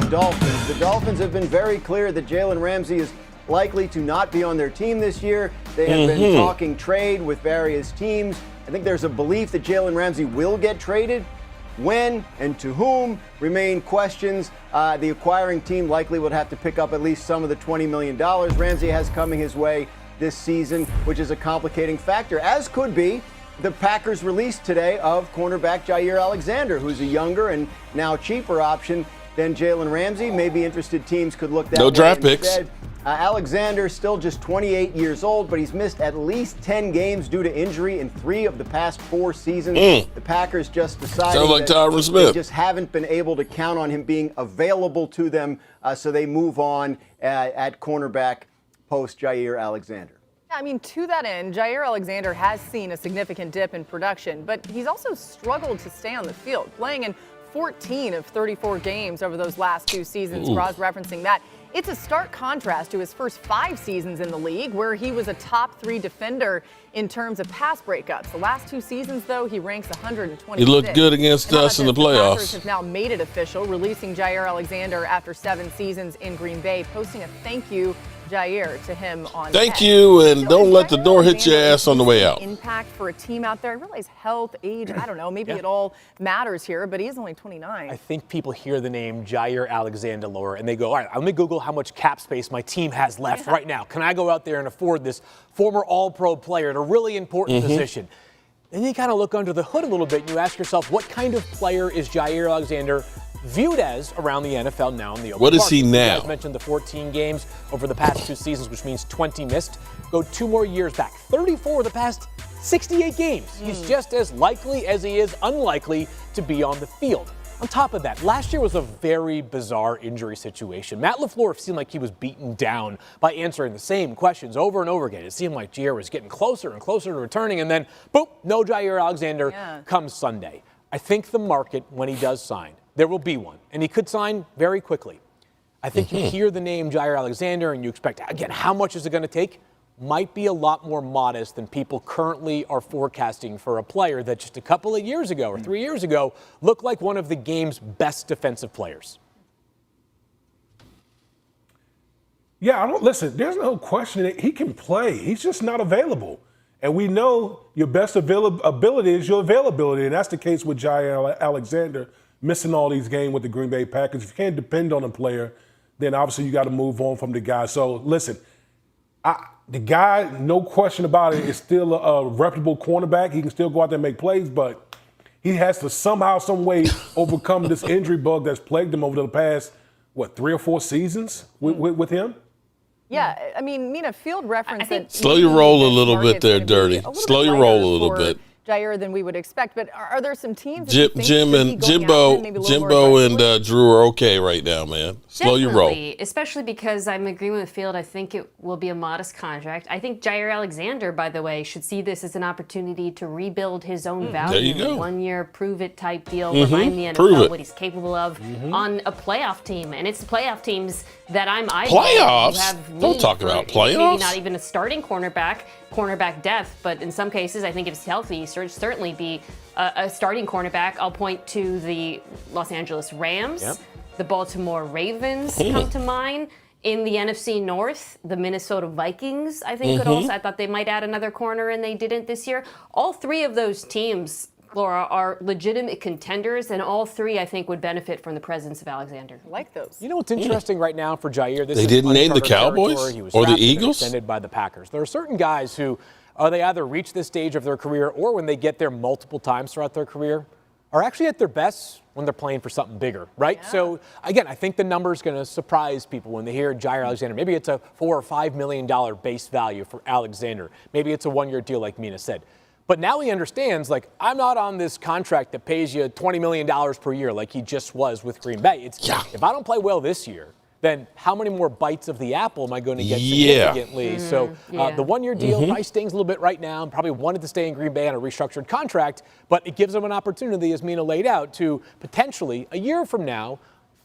Dolphins. The Dolphins have been very clear that Jalen Ramsey is likely to not be on their team this year. They have been talking trade with various teams. I think there's a belief that Jalen Ramsey will get traded. When and to whom remain questions. The acquiring team likely would have to pick up at least some of the $20 million Ramsey has coming his way this season, which is a complicating factor, as could be the Packers' release today of cornerback Jair Alexander, who's a younger and now cheaper option than Jalen Ramsey. Maybe interested teams could look that way. No draft instead. picks. Alexander still just 28 years old, but he's missed at least 10 games due to injury in 3 of the past 4 seasons. The Packers just decided Sounds like that Tyron Smith. they just haven't been able to count on him being available to them, so they move on at cornerback post Jair Alexander. I mean, to that end, Jair Alexander has seen a significant dip in production, but he's also struggled to stay on the field, playing in 14 of 34 games over those last 2 seasons. Cross-referencing that. It's a stark contrast to his first 5 seasons in the league, where he was a top 3 defender in terms of pass breakups. The last 2 seasons, though, he ranks 126. He looked good against us in the The Packers playoffs. have now made it official, releasing Jair Alexander after 7 seasons in Green Bay, posting a thank you, Jair, to him on Thank X. you, and don't is let the Jair door hit your Alexander ass on the way out. Impact for a team out there. I realize health, age, I don't know, maybe it all matters here, but he's only 29. I think people hear the name Jair Alexander, Laura, and they go, all right, let me Google how much cap space my team has left right now. Can I go out there and afford this former All-Pro player at a really important position? Then you kind of look under the hood a little bit and you ask yourself, what kind of player is Jair Alexander viewed as around the NFL now in the open What is market? he now? You guys mentioned the 14 games over the past 2 seasons, which means 20 missed. Go 2 more years back, 34 of the past 68 games. He's just as likely as he is unlikely to be on the field. On top of that, last year was a very bizarre injury situation. Matt LaFleur seemed like he was beaten down by answering the same questions over and over again. It seemed like Jair was getting closer and closer to returning, and then, boom, no Jair Alexander comes Sunday. I think the market, when he does sign, there will be one, and he could sign very quickly. I think you hear the name Jair Alexander and you expect, again, how much is it going to take? Might be a lot more modest than people currently are forecasting for a player that just a couple of years ago or 3 years ago looked like one of the game's best defensive players. Yeah, listen, there's no question that he can play. He's just not available. And we know your best ability is your availability, and that's the case with Jair Alexander, missing all these games with the Green Bay Packers. If you can't depend on a player, then obviously you got to move on from the guy. So, listen, the guy, no question about it, is still a reputable cornerback. He can still go out there and make plays, but he has to somehow, some way overcome this injury bug that's plagued him over the past, 3 or 4 seasons with him? Yeah, I mean, Mina, Field reference that Slow your roll a little market's bit there, gonna be Dirty. a little Slow bit your roll lighter a little for bit. Jair than we would expect, but are there some teams that you think should be going Jimbo after him maybe a little more aggressively? and Drew are okay right now, man. Slow your roll. Definitely, especially because I'm agreeing with Field. I think it will be a modest contract. I think Jair Alexander, by the way, should see this as an opportunity to rebuild his own value. There you go. 1-year prove-it type deal, remind the Prove NFL it. what he's capable of on a playoff team. And it's the playoff teams that I'm eyeballing. Playoffs? who have Don't need talk for about Maybe playoffs. not even a starting cornerback depth, but in some cases, I think if he's healthy, he should certainly be a starting cornerback. I'll point to the Los Angeles Rams. The Baltimore Ravens come to mind. In the NFC North, the Minnesota Vikings, I think, could also. I thought they might add another corner, and they didn't this year. All 3 of those teams, Laura, are legitimate contenders, and all 3, I think, would benefit from the presence of Alexander. I like those. You know what's interesting right now for Jair? This They is didn't name the uncharted Cowboys territory. He was or the drafted and Eagles? extended by the Packers. There are certain guys who, they either reach this stage of their career or when they get there multiple times throughout their career, are actually at their best when they're playing for something bigger, right? Yeah. So, again, I think the number is going to surprise people when they hear Jair Alexander. Maybe it's a $4 or $5 million base value for Alexander. Maybe it's a 1-year deal like Mina said. But now he understands, like, I'm not on this contract that pays you $20 million per year like he just was with Green Bay. If I don't play well this year, then how many more bites of the apple am I going to get significantly? So the 1-year deal probably stings a little bit right now. Probably wanted to stay in Green Bay on a restructured contract, but it gives him an opportunity, as Mina laid out, to potentially, a year from now,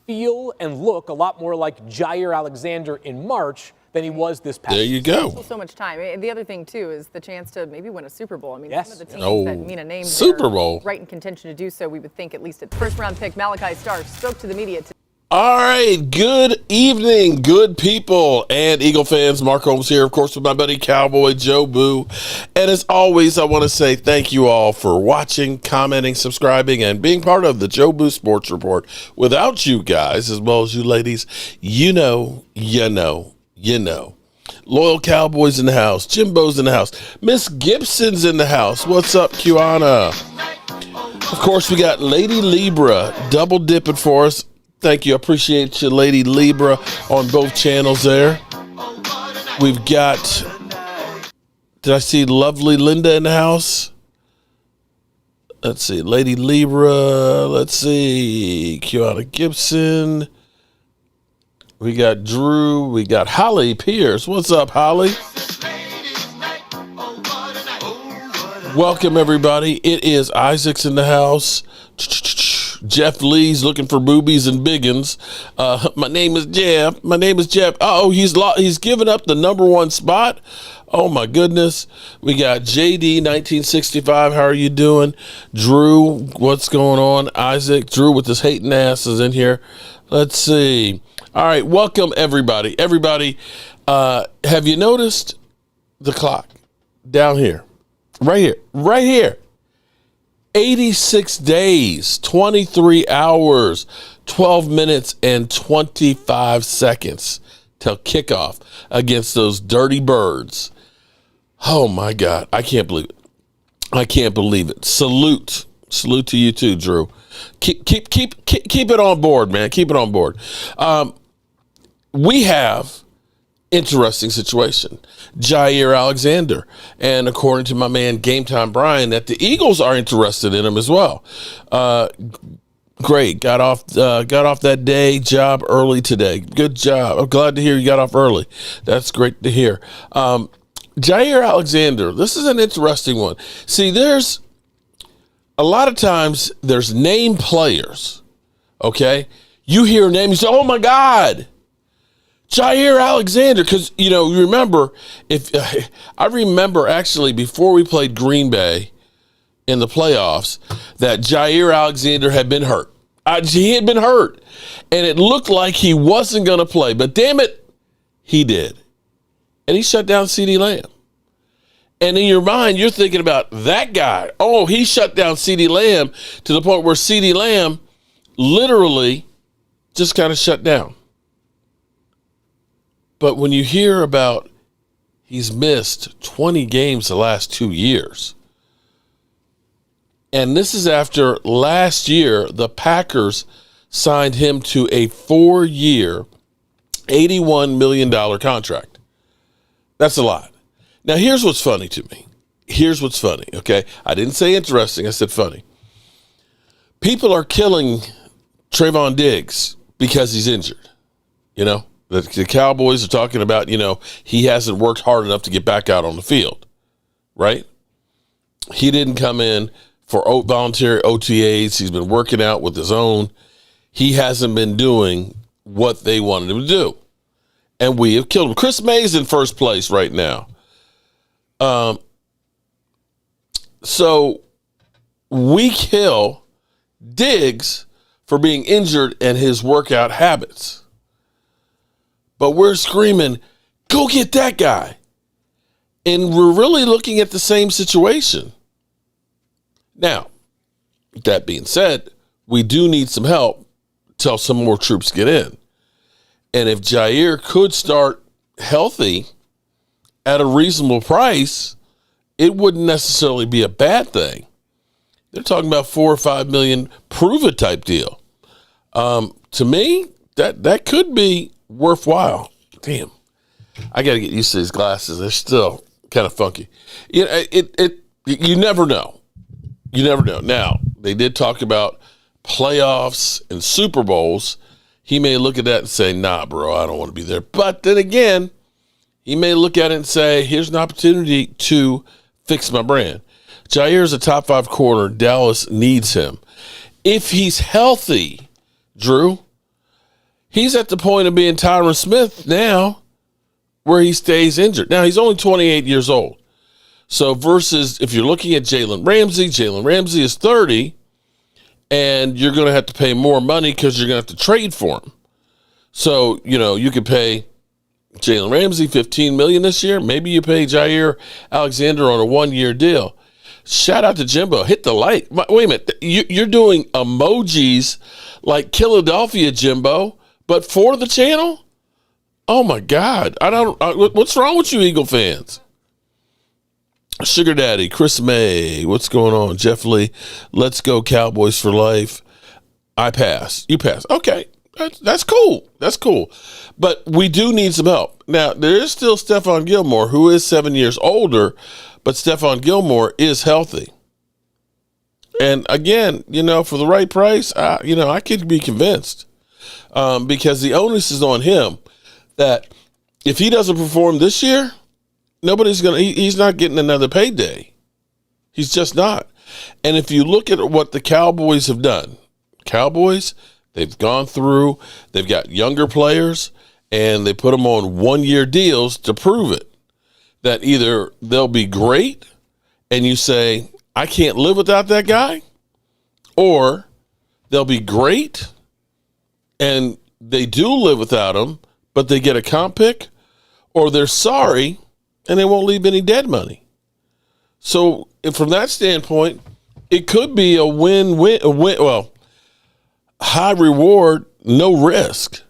feel and look a lot more like Jair Alexander in March than he was this past There you season. go. So much time. And the other thing, too, is the chance to maybe win a Super Bowl. I mean, Yes. some of the teams Oh, that Mina named Super there Bowl. right in contention to do so, we would think at least at the first-round pick, Malachi Starr spoke to the media today. All right, good evening, good people and Eagle fans. Mark Holmes here, of course, with my buddy Cowboy Joe Boo. And as always, I want to say thank you all for watching, commenting, subscribing, and being part of the Joe Boo Sports Report. Without you guys, as well as you ladies, you know. Loyal Cowboys in the house. Jimbo's in the house. Miss Gibson's in the house. What's up, Kiana? Of course, we got Lady Libra double dipping for us. Thank you. I appreciate you, Lady Libra, on both channels there. We've got, did I see lovely Linda in the house? Let's see, Lady Libra. Let's see, Kiana Gibson. We got Drew. We got Holly Pierce. What's up, Holly? Welcome, everybody. It is Isaac's in the house. Jeff Lee's looking for boobies and biggins. My name is Jeff. Oh, he's given up the number one spot. Oh my goodness. We got JD 1965. How are you doing? Drew, what's going on? Isaac, Drew with his hating ass is in here. Let's see. All right, welcome everybody. Everybody, have you noticed the clock down here? Right here. 86 days, 23 hours, 12 minutes, and 25 seconds till kickoff against those dirty birds. Oh my God, I can't believe it. Salute to you too, Drew. Keep it on board, man. Keep it on board. We have interesting situation. Jair Alexander, and according to my man Game Time Brian, that the Eagles are interested in him as well. Great, got off that day job early today. Good job. I'm glad to hear you got off early. That's great to hear. Jair Alexander, this is an interesting one. See, there's a lot of times there's name players. Okay, you hear a name, you say, "Oh my God, Jair Alexander," because, remember, I remember actually before we played Green Bay in the playoffs that Jair Alexander had been hurt. He had been hurt, and it looked like he wasn't going to play, but damn it, he did. And he shut down CeeDee Lamb. And in your mind, you're thinking about that guy. Oh, he shut down CeeDee Lamb to the point where CeeDee Lamb literally just kind of shut down. But when you hear about he's missed 20 games the last 2 years, and this is after last year, the Packers signed him to a 4-year, $81 million contract. That's a lot. Now, here's what's funny to me. Okay? I didn't say interesting. I said funny. People are killing Trayvon Diggs because he's injured, The Cowboys are talking about, he hasn't worked hard enough to get back out on the field, right? He didn't come in for voluntary OTAs. He's been working out with his own. He hasn't been doing what they wanted him to do. And we have killed him. Chris May's in first place right now. So we kill Diggs for being injured and his workout habits. But we're screaming, go get that guy. And we're really looking at the same situation. Now, that being said, we do need some help till some more troops get in. And if Jair could start healthy at a reasonable price, it wouldn't necessarily be a bad thing. They're talking about $4 or $5 million, prove it type deal. To me, that could be worthwhile. Damn, I got to get used to these glasses. They're still kind of funky. You never know. Now, they did talk about playoffs and Super Bowls. He may look at that and say, nah, bro, I don't want to be there. But then again, he may look at it and say, here's an opportunity to fix my brand. Jair's a top 5 corner. Dallas needs him. If he's healthy, Drew, he's at the point of being Tyron Smith now, where he stays injured. Now, he's only 28 years old. So versus if you're looking at Jalen Ramsey is 30, and you're going to have to pay more money because you're going to have to trade for him. So, you could pay Jalen Ramsey $15 million this year. Maybe you pay Jair Alexander on a 1-year deal. Shout out to Jimbo. Hit the like. Wait a minute. You're doing emojis like Philadelphia, Jimbo, but for the channel? Oh, my God. What's wrong with you, Eagle fans? Sugar Daddy, Chris May, what's going on? Jeff Lee, let's go Cowboys for life. I pass. You pass. Okay. That's cool. That's cool. But we do need some help. Now, there is still Stephon Gilmore, who is 7 years older, but Stephon Gilmore is healthy. And again, for the right price, I could be convinced because the onus is on him that if he doesn't perform this year, he's not getting another payday. He's just not. And if you look at what the Cowboys have done, they've gone through, they've got younger players, and they put them on 1-year deals to prove it. That either they'll be great, and you say, I can't live without that guy, or they'll be great, and they do live without him, but they get a comp pick, or they're sorry, and they won't leave any dead money. So from that standpoint, it could be a win-win. Well, high reward, no risk.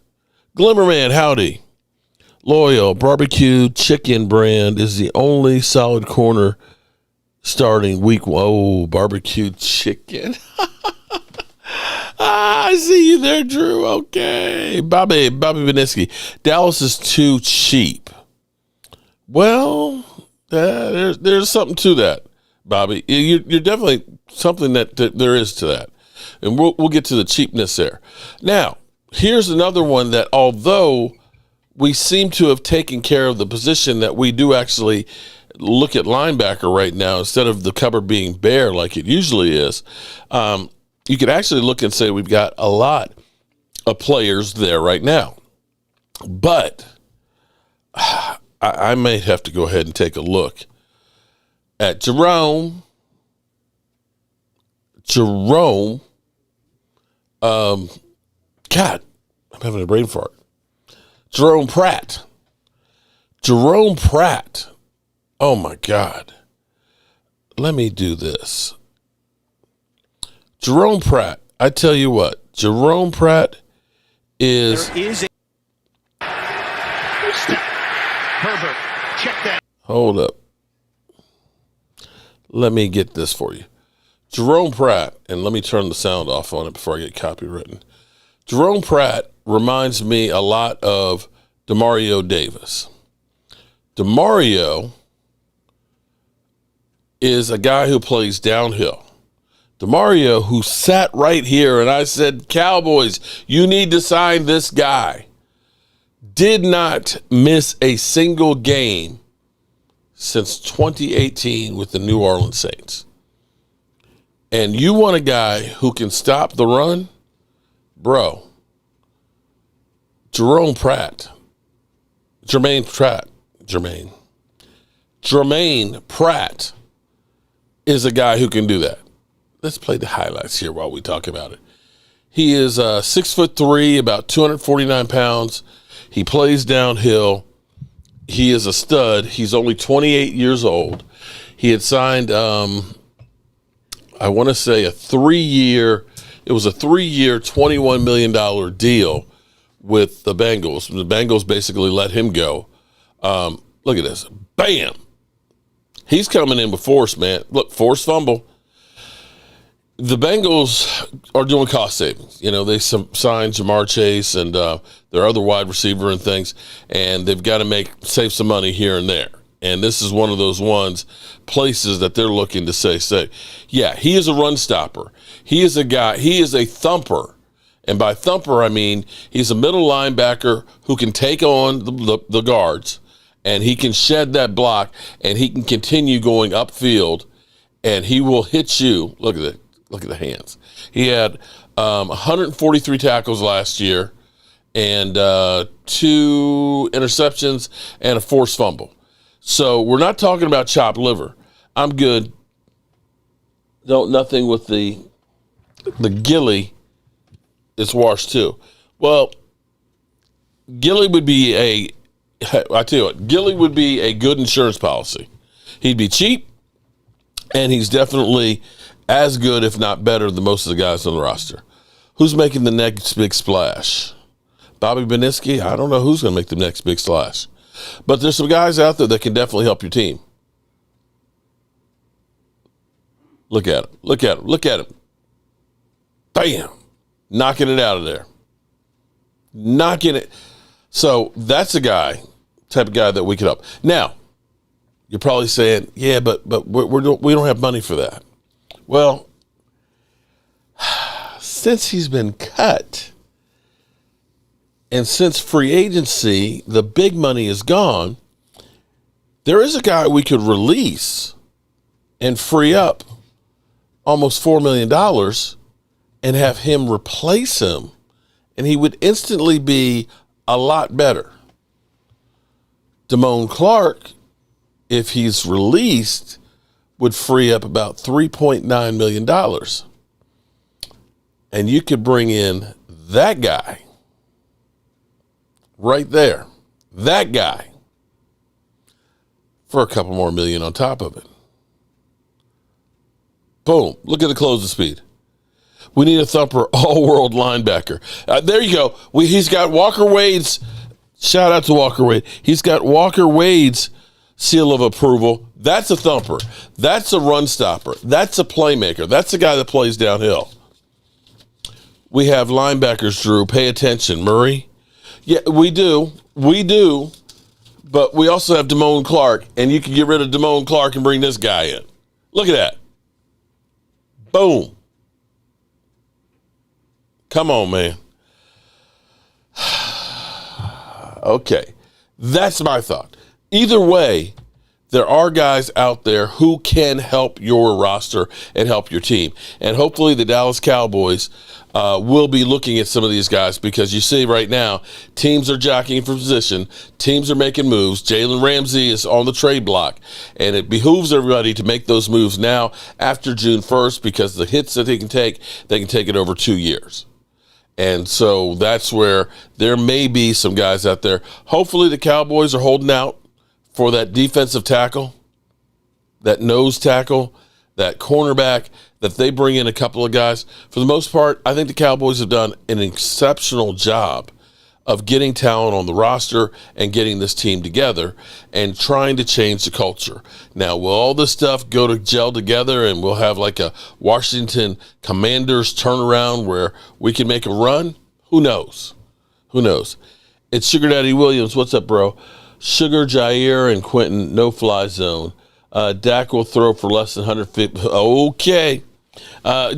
Glimmerman, howdy. Loyal barbecue chicken brand is the only solid corner starting week 1. Oh, barbecue chicken. I see you there, Drew. Okay. Bobby Beniski. Dallas is too cheap. Well, there's something to that, Bobby. You're definitely something that there is to that. And we'll get to the cheapness there. Now, here's another one that although we seem to have taken care of the position that we do actually look at linebacker right now instead of the cupboard being bare like it usually is, you could actually look and say we've got a lot of players there right now. But I may have to go ahead and take a look at Jerome, God, I'm having a brain fart. Jerome Pratt. Oh, my God. Let me do this. Jerome Pratt. I tell you what. Jerome Pratt is... There is a... Herbert, check that. Hold up. Let me get this for you. Jerome Pratt, and let me turn the sound off on it before I get copywritten. Jerome Pratt reminds me a lot of Demario Davis. Demario is a guy who plays downhill. Demario, who sat right here, and I said, Cowboys, you need to sign this guy, did not miss a single game since 2018 with the New Orleans Saints. And you want a guy who can stop the run? Bro, Jermaine Pratt is a guy who can do that. Let's play the highlights here while we talk about it. He is 6'3", about 249 pounds. He plays downhill. He is a stud. He's only 28 years old. He had signed, I want to say, a 3-year $21 million deal with the Bengals. The Bengals basically let him go. Look at this. Bam! He's coming in with force, man. Look, forced fumble. The Bengals are doing cost savings. They signed Jamar Chase and their other wide receiver and things, and they've got to save some money here and there. And this is one of those places that they're looking to say, yeah, he is a run stopper. He is a guy, he is a thumper. And by thumper, I mean he's a middle linebacker who can take on the guards, and he can shed that block, and he can continue going upfield, and he will hit you. Look at the hands. He had 143 tackles last year and 2 interceptions and a forced fumble. So we're not talking about chopped liver. I'm good. Nothing with the gilly is washed too. Well, Gilly would be I tell you what, Gilly would be a good insurance policy. He'd be cheap, and he's definitely as good, if not better, than most of the guys on the roster. Who's making the next big splash? Bobby Beniski? I don't know who's going to make the next big splash. But there's some guys out there that can definitely help your team. Look at him. Look at him. Look at him. Bam. Knocking it out of there. Knocking it. So that's a guy, type of guy that we could help. Now, you're probably saying, yeah, but we don't have money for that. Well, since he's been cut, and since free agency, the big money is gone, there is a guy we could release and free up almost $4 million and have him replace him, and he would instantly be a lot better. Damone Clark, if he's released, would free up about $3.9 million. And you could bring in that guy right there, that guy, for a couple more million on top of it. Boom. Look at the closing speed. We need a thumper all-world linebacker. There you go. He's got Walker Wade's, shout out to Walker Wade. He's got Walker Wade's seal of approval. That's a thumper. That's a run stopper. That's a playmaker. That's a guy that plays downhill. We have linebackers, Drew. Pay attention. Murray. Yeah, we do. We do. But we also have Damone Clark, and you can get rid of Damone Clark and bring this guy in. Look at that. Boom. Come on, man. Okay. That's my thought. Either way, there are guys out there who can help your roster and help your team. And hopefully the Dallas Cowboys will be looking at some of these guys, because you see right now, teams are jockeying for position. Teams are making moves. Jalen Ramsey is on the trade block. And it behooves everybody to make those moves now after June 1st, because the hits that they can take it over 2 years. And so that's where there may be some guys out there. Hopefully the Cowboys are holding out for that defensive tackle, that nose tackle, that cornerback, that they bring in a couple of guys. For the most part, I think the Cowboys have done an exceptional job of getting talent on the roster and getting this team together and trying to change the culture. Now, will all this stuff go to gel together and we'll have like a Washington Commanders turnaround where we can make a run? Who knows? Who knows? It's Sugar Daddy Williams. What's up, bro? Sugar, Jair, and Quentin, no fly zone. Dak will throw for less than 150. Okay.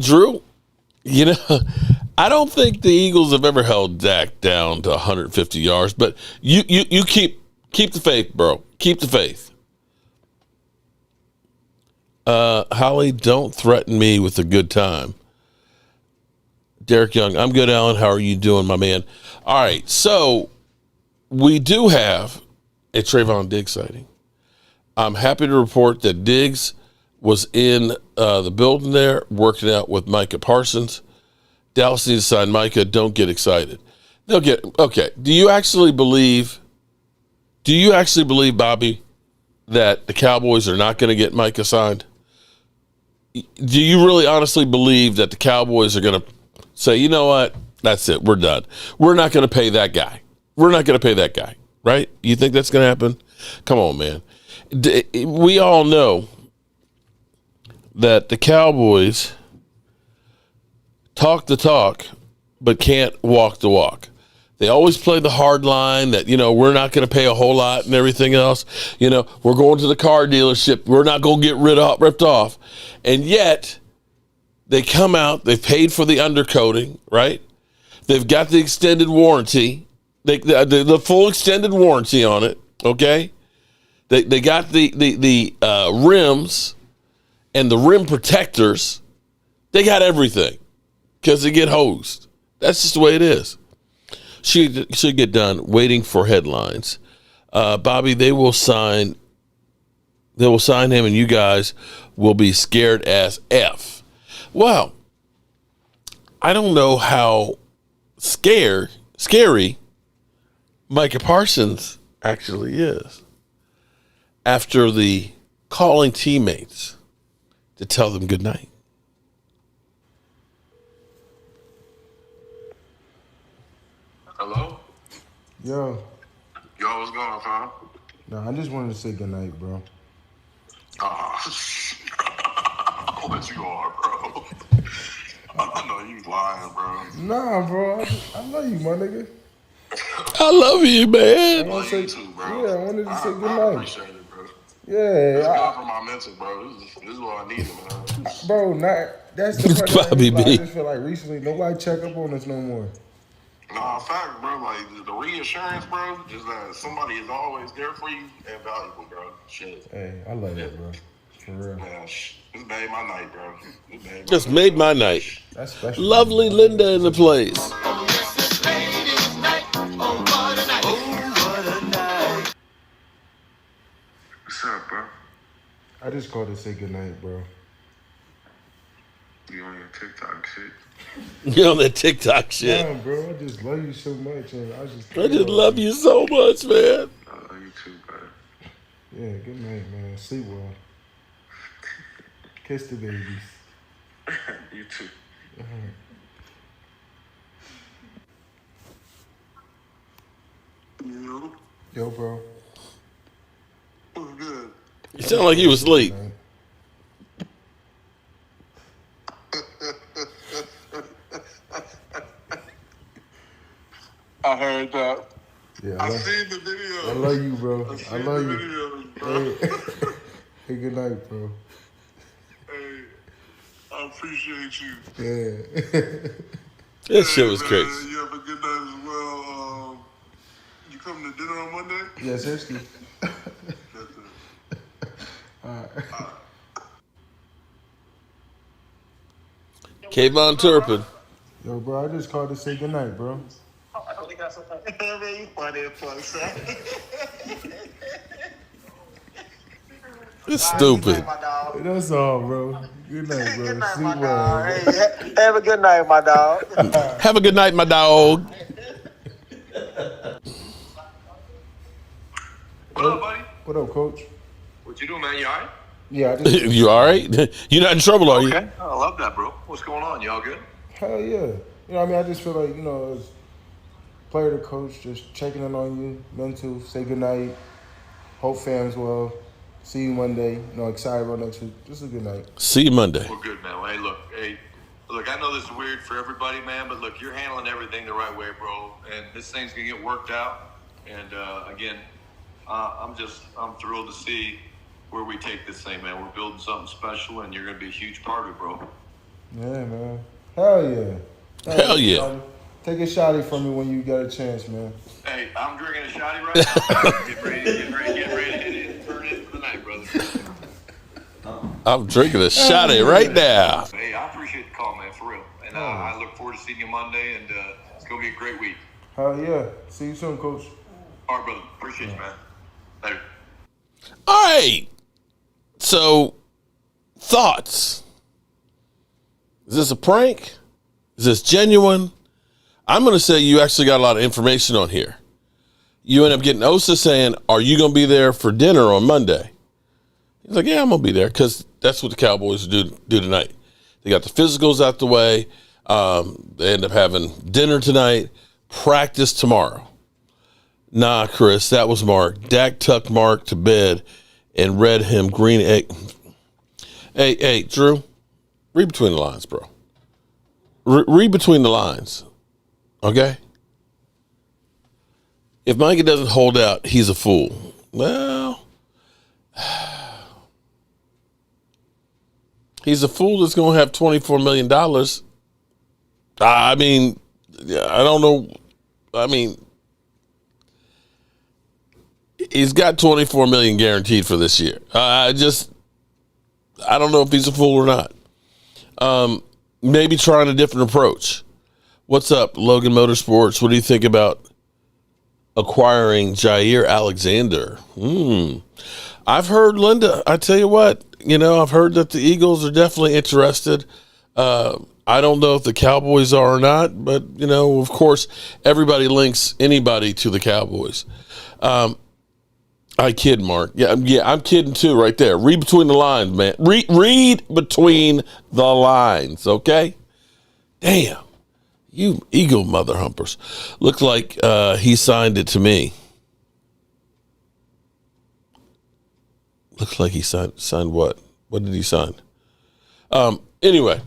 Drew, you know, I don't think the Eagles have ever held Dak down to 150 yards, but you keep the faith, bro. Keep the faith. Holly, don't threaten me with a good time. Derek Young, I'm good, Alan. How are you doing, my man? All right, so we do have a Trayvon Diggs sighting. I'm happy to report that Diggs was in the building there working out with Micah Parsons. Dallas needs to sign Micah. Don't get excited. They'll get, okay. Do you actually believe, Bobby, that the Cowboys are not going to get Micah signed? Do you really honestly believe that the Cowboys are going to say, you know what, that's it, we're done. We're not going to pay that guy. We're not going to pay that guy, right? You think that's going to happen? Come on, man. We all know that the Cowboys talk the talk, but can't walk the walk. They always play the hard line that, you know, we're not going to pay a whole lot and everything else. You know, we're going to the car dealership. We're not going to get ripped off. And yet they come out, they've paid for the undercoating, right? They've got the extended warranty, the full extended warranty on it, okay? They got the rims and the rim protectors. They got everything because they get hosed. That's just the way it is. Should get done waiting for headlines. Bobby, they will sign him, and you guys will be scared as F. Well, I don't know how scary Micah Parsons actually is. After the calling teammates to tell them good night. Hello? Yo, Yo, what's going on, fam? no, I just wanted to say goodnight, bro. What you are, bro? I know you lying, bro. Nah, bro, I love you, my nigga. I love you, man. I Love want to you say, too, bro. yeah, I wanted to say I goodnight. appreciate it, bro. Yeah, It's good for my mental, bro. This is what I needed, man. bro, that's the part that Bobby I B. just feel like recently nobody check up on us no more. Nah, fact, bro. Like, the reassurance, bro, just that somebody is always there for you and valuable, bro. Shit. Hey, I love that, bro. For real. Man, this made my night, bro. Just made my night. That's special. Lovely Linda in the place. What's up, bro? I just called to say goodnight, bro. You on your TikTok shit? You on that TikTok shit. Damn, bro, I just love you so much, and I just love you so much, man. I love you too, bro. Yeah, good night, man. Sleep well. Kiss the babies. You too. You Yo, bro. was good. You sound like you was asleep. Man. I heard that. Yeah, I seen the video. I love you, bro. I seen love the you. videos, bro. Hey, good night, bro. Hey, I appreciate you. Yeah. This shit was Man, crazy. you have a good night as well. You coming to dinner on Monday? Yeah, seriously. That's it. Kayvon Turpin. Yo, bro, I just called to say good night, bro. Man, you funny as fuck, son. It's stupid. That's all, bro. Good night, bro. Sleep well. Hey, have a good night, my dog. Have a good night, my dog. What up, buddy? What up, coach? What you doing, man? You alright? Yeah, I just You all right? You're not in trouble, are you? Okay. I love that, bro. What's going on? Y'all good? hell yeah. You know what I mean? I just feel like, as player to coach, just checking in on you, mental, say good night. Hope fans well. See you Monday. Excited about next week. Just a good night. See you Monday. We're good, man. Hey, look, I know this is weird for everybody, man, but look, you're handling everything the right way, bro. And this thing's gonna get worked out. And again, I'm thrilled to see where we take this thing, man. We're building something special, and you're gonna be a huge part of it, bro. Yeah, man. Hell yeah. Hell yeah. Shotty. Take a shotty from me when you get a chance, man. Hey, I'm drinking a shotty right now. Get ready to hit it and turn it for the night, brother. I'm drinking a shotty right now. Hey, I appreciate the call, man, for real. And I look forward to seeing you Monday, and it's going to be a great week. Hell yeah. See you soon, coach. All right, brother. Appreciate you, man. Later. All right. So, thoughts. Is this a prank? Is this genuine? I'm going to say you actually got a lot of information on here. You end up getting Osa saying, are you going to be there for dinner on Monday? He's like, yeah, I'm going to be there because that's what the Cowboys do tonight. They got the physicals out the way. They end up having dinner tonight, practice tomorrow. Nah, Chris, that was Mark. Dak tucked Mark to bed and read him green egg. Hey, Drew, read between the lines, bro. Read between the lines, okay? If Micah doesn't hold out, he's a fool. Well, he's a fool that's going to have $24 million. I mean, I don't know. I mean, he's got $24 million guaranteed for this year. I don't know if he's a fool or not. Maybe trying a different approach. What's up, Logan Motorsports? What do you think about acquiring Jair Alexander? I've heard, Linda, I tell you what, I've heard that the Eagles are definitely interested. I don't know if the Cowboys are or not, but, of course, everybody links anybody to the Cowboys. I kid, Mark. Yeah, I'm kidding too right there. Read between the lines, man. Read between the lines, okay? Damn. You Eagle mother humpers. Looked like he signed it to me. Looks like he signed what? What did he sign? Anyway,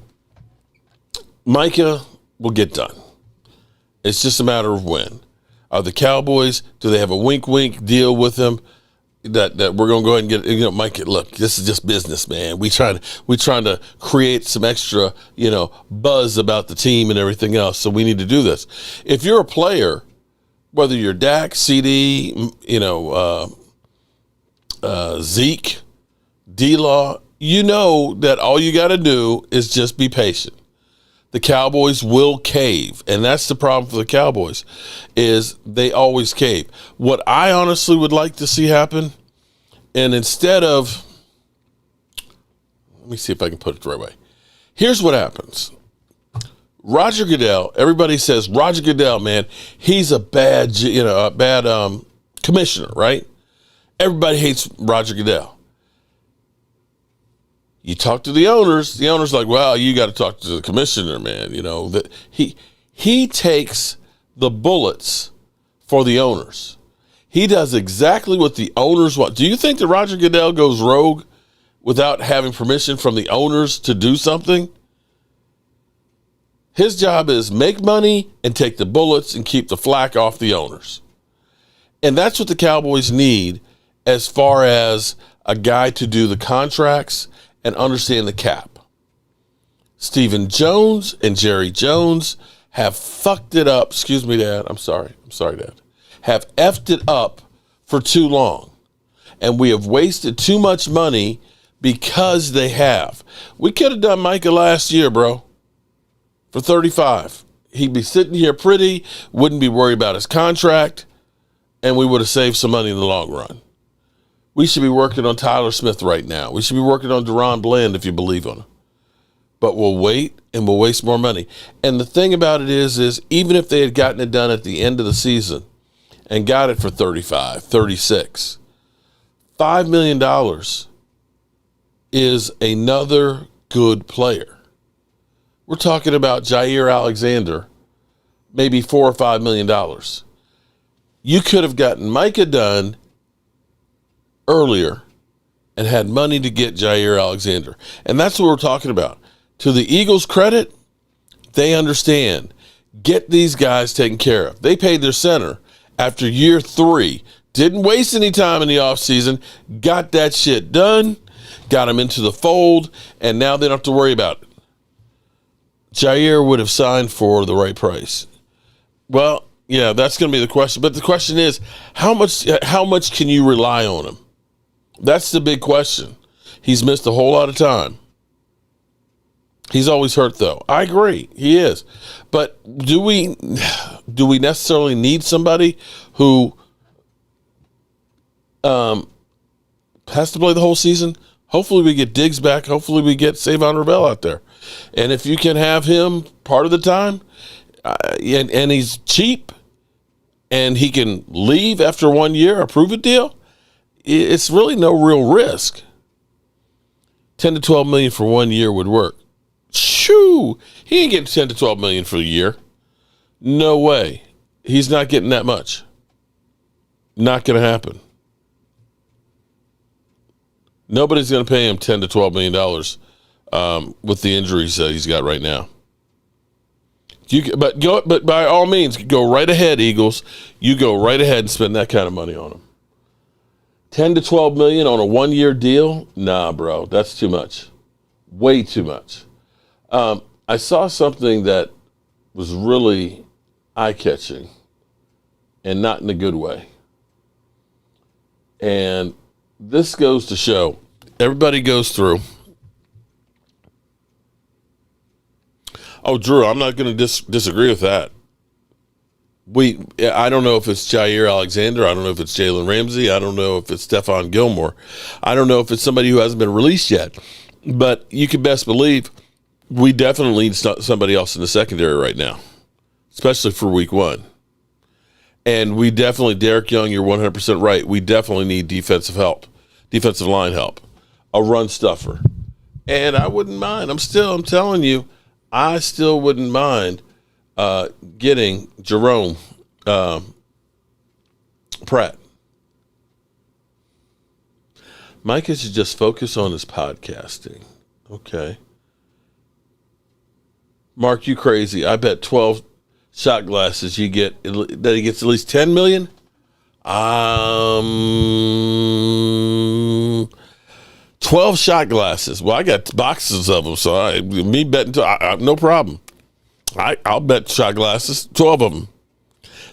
Micah will get done. It's just a matter of when. Are the Cowboys, do they have a wink deal with him that we're going to go ahead and get, Micah, look, this is just business, man. We're trying to create some extra, buzz about the team and everything else. So we need to do this. If you're a player, whether you're Dak, CD, Zeke, D-Law, you know that all you got to do is just be patient. The Cowboys will cave, and that's the problem for the Cowboys, is they always cave. What I honestly would like to see happen, and instead of, let me see if I can put it the right way. Here's what happens. Roger Goodell, everybody says, Roger Goodell, man, he's a bad commissioner, right? Everybody hates Roger Goodell. You talk to the owners like, well, you got to talk to the commissioner, man. That he takes the bullets for the owners. He does exactly what the owners want. Do you think that Roger Goodell goes rogue without having permission from the owners to do something? His job is make money and take the bullets and keep the flack off the owners. And that's what the Cowboys need as far as a guy to do the contracts and understand the cap. Stephen Jones and Jerry Jones have fucked it up. Excuse me, Dad. I'm sorry, Dad. Have effed it up for too long. And we have wasted too much money because they have. We could have done Micah last year, bro, for 35. He'd be sitting here pretty, wouldn't be worried about his contract, and we would have saved some money in the long run. We should be working on Tyler Smith right now. We should be working on Deron Bland if you believe on him. But we'll wait and we'll waste more money. And the thing about it is even if they had gotten it done at the end of the season and got it for 35, 36, $5 million is another good player. We're talking about Jair Alexander, maybe $4 or $5 million. You could have gotten Micah done earlier and had money to get Jair Alexander. And that's what we're talking about. To the Eagles' credit, they understand. Get these guys taken care of. They paid their center after year 3. Didn't waste any time in the offseason. Got that shit done. Got him into the fold. And now they don't have to worry about it. Jair would have signed for the right price. Well, yeah, that's going to be the question. But the question is, how much can you rely on him? That's the big question. He's missed a whole lot of time. He's always hurt, though. I agree. He is. But do we necessarily need somebody who has to play the whole season? Hopefully we get Diggs back. Hopefully we get Savon Ravel out there. And if you can have him part of the time, and he's cheap, and he can leave after 1 year, a prove-it deal, it's really no real risk. 10 to 12 million for 1 year would work. Shoo! He ain't getting 10 to 12 million for a year. No way. He's not getting that much. Not going to happen. Nobody's going to pay him 10 to 12 million dollars with the injuries that he's got right now. But by all means, go right ahead, Eagles. You go right ahead and spend that kind of money on him. 10 to 12 million on a 1 year deal? Nah, bro, that's too much. Way too much. I saw something that was really eye-catching and not in a good way. And this goes to show everybody goes through. Oh, Drew, I'm not going to disagree with that. I don't know if it's Jair Alexander. I don't know if it's Jalen Ramsey. I don't know if it's Stephon Gilmore. I don't know if it's somebody who hasn't been released yet. But you can best believe we definitely need somebody else in the secondary right now, especially for week 1. And we definitely, Derek Young, you're 100% right. We definitely need defensive line help, a run stuffer. And I wouldn't mind. I'm telling you, I still wouldn't mind getting Jerome Pratt. Micah should just focus on his podcasting. Okay. Mark, you crazy. I bet 12 shot glasses that he gets at least 10 million. 12 shot glasses. Well, I got boxes of them, so me betting, no problem. I'll bet shot glasses, 12 of them.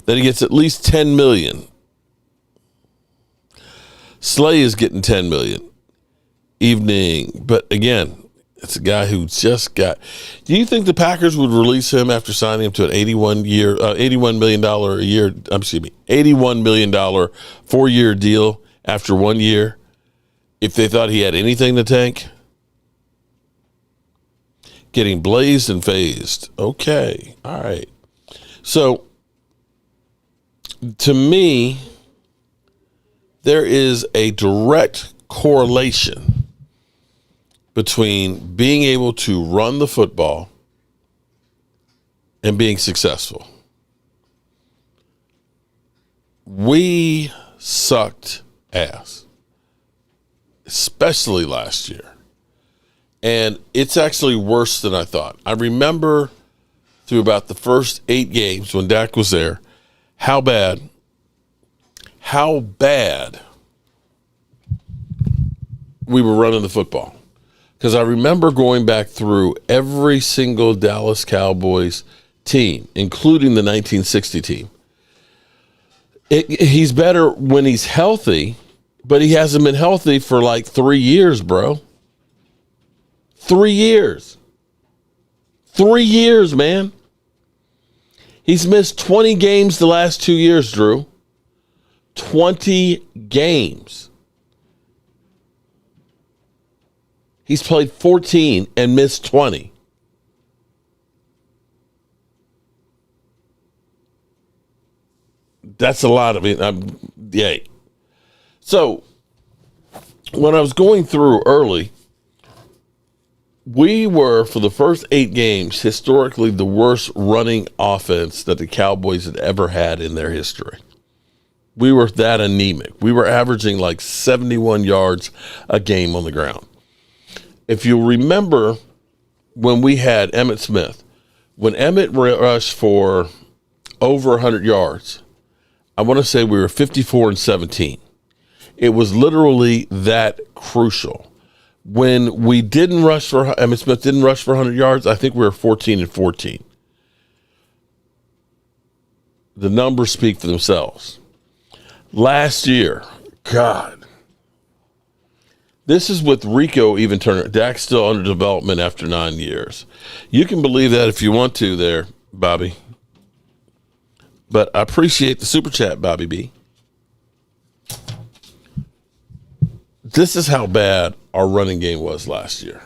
That he gets at least 10 million. Slay is getting 10 million. Evening. But again, it's a guy who just got. Do you think the Packers would release him after signing him to an $81 million a year, $81 million 4-year deal after 1 year if they thought he had anything to tank? Getting blazed and phased. Okay. All right. So, to me, there is a direct correlation between being able to run the football and being successful. We sucked ass, especially last year. And it's actually worse than I thought. I remember through about the first 8 games when Dak was there, how bad we were running the football. Because I remember going back through every single Dallas Cowboys team, including the 1960 team. He's better when he's healthy, but he hasn't been healthy for like 3 years, bro. 3 years. 3 years, man. He's missed 20 games the last 2 years, Drew. 20 games. He's played 14 and missed 20. That's a lot. Yay. So, when I was going through early, we were, for the first 8 games, historically the worst running offense that the Cowboys had ever had in their history. We were that anemic. We were averaging like 71 yards a game on the ground. If you remember when we had Emmitt Smith, when Emmitt rushed for over 100 yards, I want to say we were 54-17. It was literally that crucial. When we didn't rush for, Emmitt Smith didn't rush for 100 yards, I think we were 14-14. The numbers speak for themselves. Last year, God, this is with Rico even turning. Dak's still under development after 9 years. You can believe that if you want to there, Bobby. But I appreciate the super chat, Bobby B. This is how bad our running game was last year.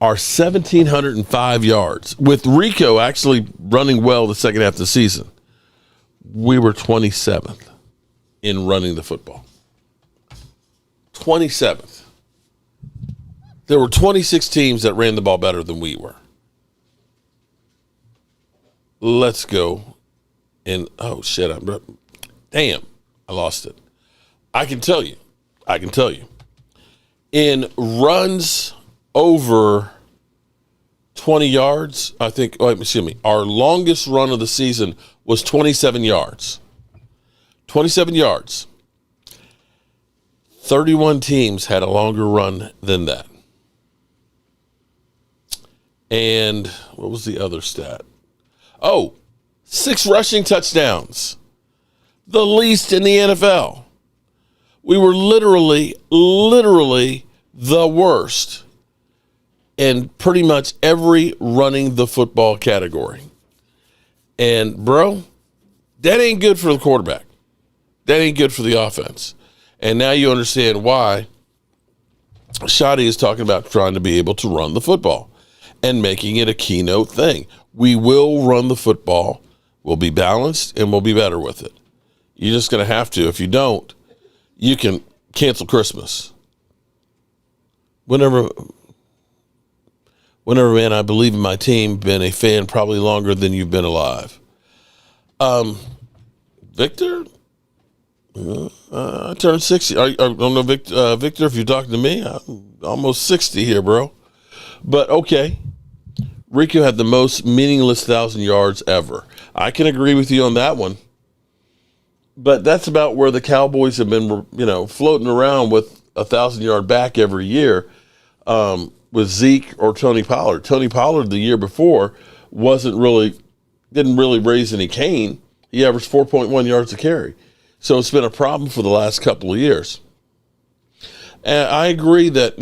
Our 1,705 yards, with Rico actually running well the second half of the season, we were 27th in running the football. 27th. There were 26 teams that ran the ball better than we were. Let's go. And, oh, shit. I lost it. I can tell you. In runs over 20 yards, I think, our longest run of the season was 27 yards. 27 yards. 31 teams had a longer run than that. And what was the other stat? 6 rushing touchdowns. The least in the NFL. We were literally the worst in pretty much every running the football category. And, bro, that ain't good for the quarterback. That ain't good for the offense. And now you understand why Shadi is talking about trying to be able to run the football. and making it a keynote thing. We will run the football. We'll be balanced, and we'll be better with it. You're just going to have to. If you don't, you can cancel Christmas. Whenever, man, I believe in my team, been a fan probably longer than you've been alive. Victor, I turned 60. I don't know, Victor, if you're talking to me, I'm almost 60 here, bro. But okay, Rico had the most meaningless 1,000 yards ever. I can agree with you on that one. But that's about where the Cowboys have been, floating around with a 1,000-yard back every year with Zeke or Tony Pollard. Tony Pollard the year before didn't really raise any cane. He averaged 4.1 yards a carry. So it's been a problem for the last couple of years. And I agree that,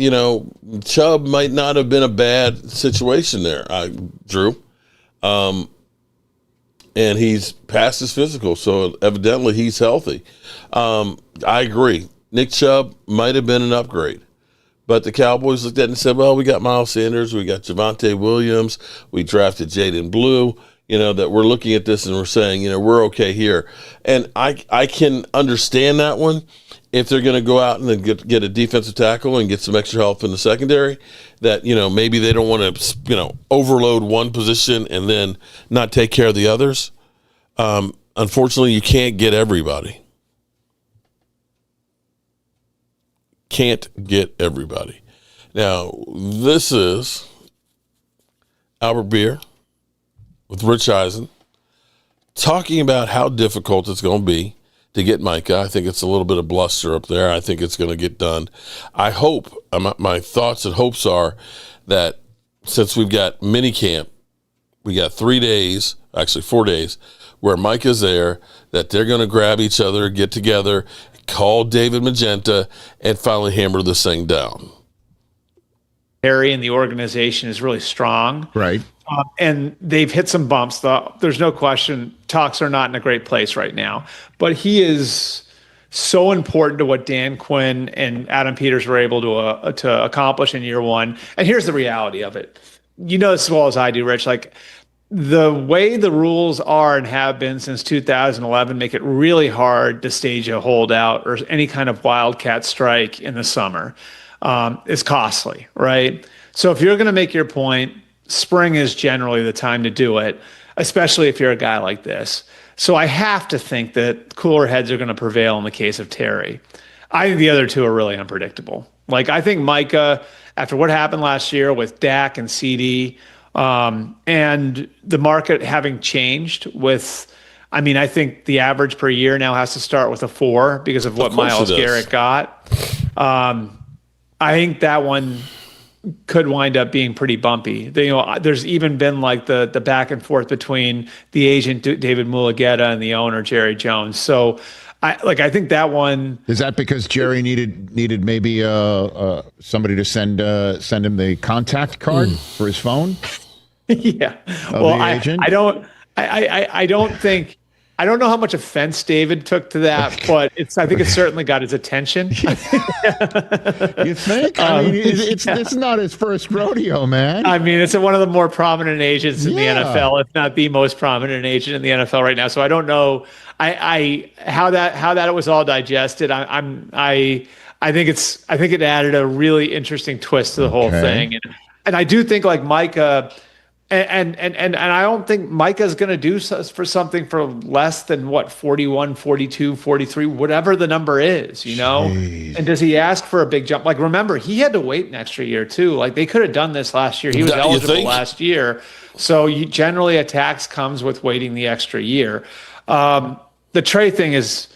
Chubb might not have been a bad situation there, Drew. And he's past his physical, so evidently he's healthy. I agree. Nick Chubb might have been an upgrade. But the Cowboys looked at it and said, well, we got Miles Sanders, we got Javonte Williams, we drafted Jaden Blue, that we're looking at this and we're saying, we're okay here. And I can understand that one. If they're going to go out and get a defensive tackle and get some extra help in the secondary, that, maybe they don't want to, overload one position and then not take care of the others. Unfortunately, you can't get everybody. Can't get everybody. Now, this is Albert Beer with Rich Eisen talking about how difficult it's going to be to get Micah. I think it's a little bit of bluster up there. I think it's going to get done. I hope, my thoughts and hopes are that since we've got mini camp, we got 4 days, where Micah's there, that they're going to grab each other, get together, call David Magenta, and finally hammer this thing down. Harry and the organization is really strong. Right. And they've hit some bumps. There's no question talks are not in a great place right now. But he is so important to what Dan Quinn and Adam Peters were able to accomplish in year one. And here's the reality of it. You know this as well as I do, Rich. Like, the way the rules are and have been since 2011 make it really hard to stage a holdout or any kind of wildcat strike in the summer. It's costly, right? So if you're going to make your point, spring is generally the time to do it, especially if you're a guy like this. So I have to think that cooler heads are going to prevail in the case of Terry. I think the other two are really unpredictable. Like, I think Micah, after what happened last year with Dak and CD, and the market having changed with, I think the average per year now has to start with a 4 because of what Myles Garrett got. I think that one could wind up being pretty bumpy. There's even been like the back and forth between the agent David Mulugeta and the owner Jerry Jones. So I think that one. Is that because Jerry needed maybe somebody to send him the contact card for his phone? Yeah. Well, I don't know how much offense David took to that, but I think it certainly got his attention. You think? It's not his first rodeo, man. It's one of the more prominent agents in the NFL, if not the most prominent agent in the NFL right now. So I don't know how that was all digested. I think it added a really interesting twist to the whole thing. And I do think like Micah. And I don't think Micah's going to do for something for less than 41, 42, 43, whatever the number is, Jeez. And does he ask for a big jump? Like, remember, he had to wait an extra year too. Like, they could have done this last year. He was eligible last year. So generally a tax comes with waiting the extra year. The Trey thing is,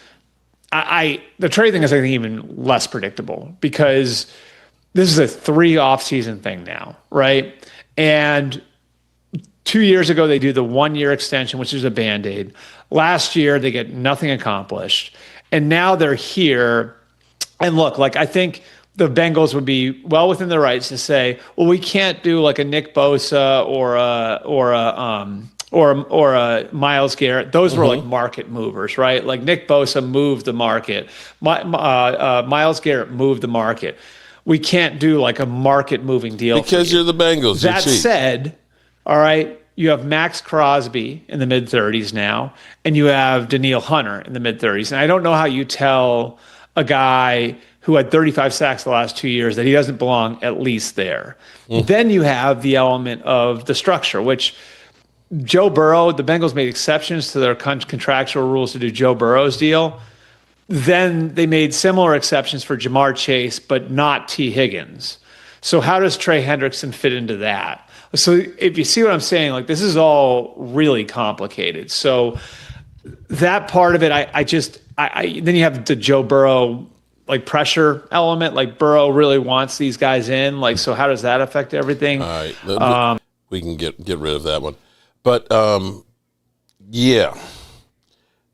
I think even less predictable because this is a 3 offseason thing now, right? And 2 years ago, they do the 1-year extension, which is a Band-Aid. Last year, they get nothing accomplished. And now they're here. And look, like, I think the Bengals would be well within their rights to say, well, we can't do like a Nick Bosa or a Myles Garrett. Those were like market movers, right? Like Nick Bosa moved the market. Myles Garrett moved the market. we can't do like a market moving deal. Because you're the Bengals. That said, all right, you have Max Crosby in the mid-30s now, and you have Daniil Hunter in the mid-30s. And I don't know how you tell a guy who had 35 sacks the last 2 years that he doesn't belong at least there. Then you have the element of the structure, which Joe Burrow, the Bengals made exceptions to their contractual rules to do Joe Burrow's deal. Then they made similar exceptions for Jamar Chase, but not T. Higgins. So how does Trey Hendrickson fit into that? So if you see what I'm saying, like this is all really complicated. So that part of it, then you have the Joe Burrow like pressure element, like Burrow really wants these guys in. Like, so how does that affect everything? All right. We can get rid of that one. But, yeah,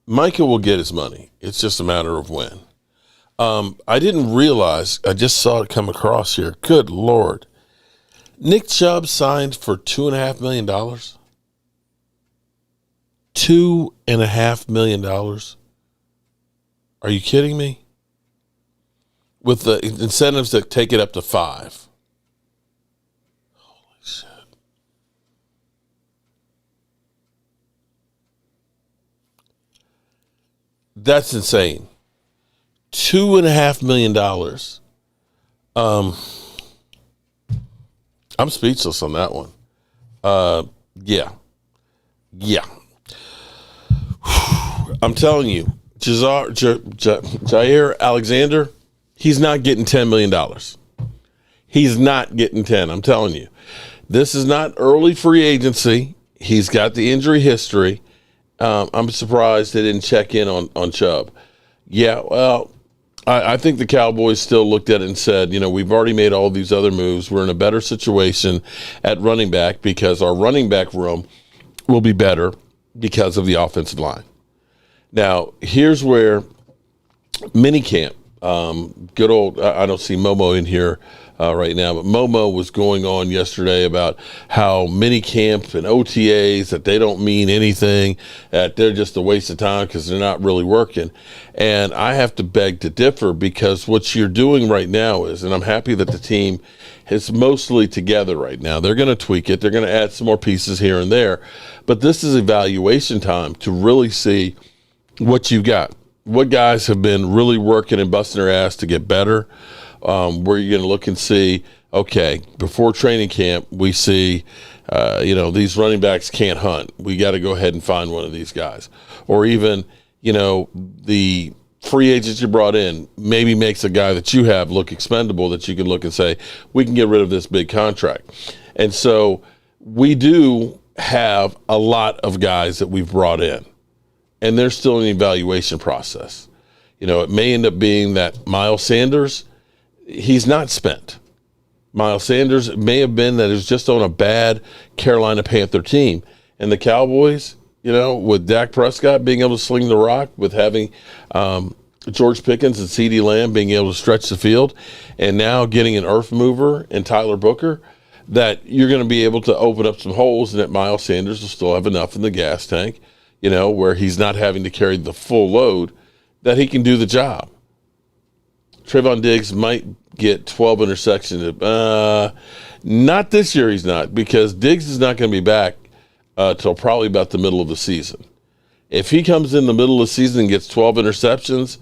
Micah will get his money. It's just a matter of when. I didn't realize, I just saw it come across here. Good Lord. Nick Chubb signed for $2.5 million. $2.5 million. Are you kidding me? With the incentives that take it up to $5 million. Holy shit. That's insane. $2.5 million. I'm speechless on that one. Yeah. I'm telling you, Jair Alexander, he's not getting $10 million. He's not getting 10. I'm telling you. This is not early free agency. He's got the injury history. I'm surprised they didn't check in on Chubb. Yeah, well, I think the Cowboys still looked at it and said, we've already made all these other moves. We're in a better situation at running back because our running back room will be better because of the offensive line. Now, here's where mini camp, good old, I don't see Momo in here right now, but Momo was going on yesterday about how mini camp and OTAs, that they don't mean anything, that they're just a waste of time because they're not really working. And I have to beg to differ, because what you're doing right now is, and I'm happy that the team is mostly together right now. They're going to tweak it. They're going to add some more pieces here and there. But this is evaluation time to really see what you've got. What guys have been really working and busting their ass to get better. Where you're going to look and see, okay, before training camp, we see, these running backs can't hunt. We got to go ahead and find one of these guys. Or even, the free agents you brought in maybe makes a guy that you have look expendable, that you can look and say, we can get rid of this big contract. And so we do have a lot of guys that we've brought in, and they're still in the evaluation process. It may end up being that Miles Sanders, he's not spent. Miles Sanders may have been that it was just on a bad Carolina Panther team. And the Cowboys, with Dak Prescott being able to sling the rock, with having George Pickens and CeeDee Lamb being able to stretch the field, and now getting an earth mover and Tyler Booker, that you're going to be able to open up some holes, and that Miles Sanders will still have enough in the gas tank, where he's not having to carry the full load, that he can do the job. Trayvon Diggs might get 12 interceptions. Not this year, he's not, because Diggs is not going to be back till probably about the middle of the season. If he comes in the middle of the season and gets 12 interceptions,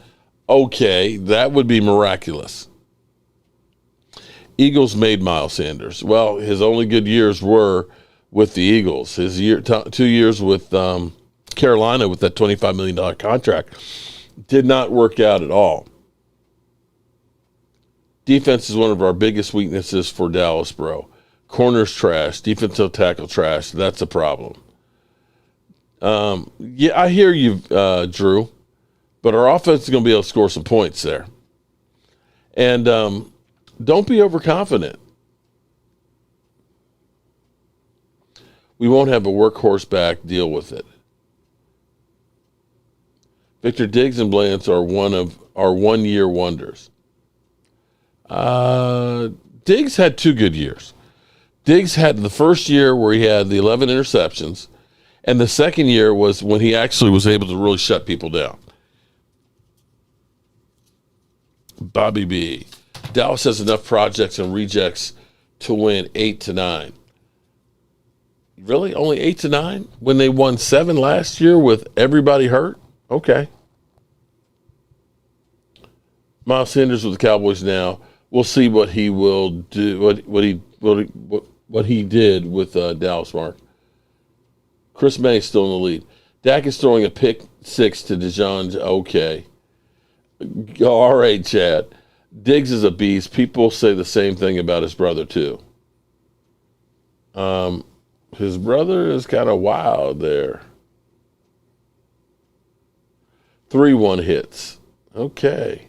okay, that would be miraculous. Eagles made Miles Sanders. Well, his only good years were with the Eagles. His 2 years with Carolina with that $25 million contract did not work out at all. Defense is one of our biggest weaknesses for Dallas, bro. Corners trash, defensive tackle trash. That's a problem. Yeah, I hear you, Drew, but our offense is going to be able to score some points there. And don't be overconfident. We won't have a workhorse back. Deal with it. Victor Diggs and Blanche are one of our 1 year wonders. Diggs had 2 good years. Diggs had the first year where he had the 11 interceptions, and the second year was when he actually was able to really shut people down. Bobby B. Dallas has enough projects and rejects to win 8 to 9. Really? Only 8 to 9? When they won 7 last year with everybody hurt? Okay. Miles Sanders with the Cowboys now. We'll see what he will do. What he did with Dallas, Mark. Chris May is still in the lead. Dak is throwing a pick 6 to Dijon. Okay. All right, Chad. Diggs is a beast. People say the same thing about his brother, too. His brother is kind of wild there. 3-1 hits. Okay.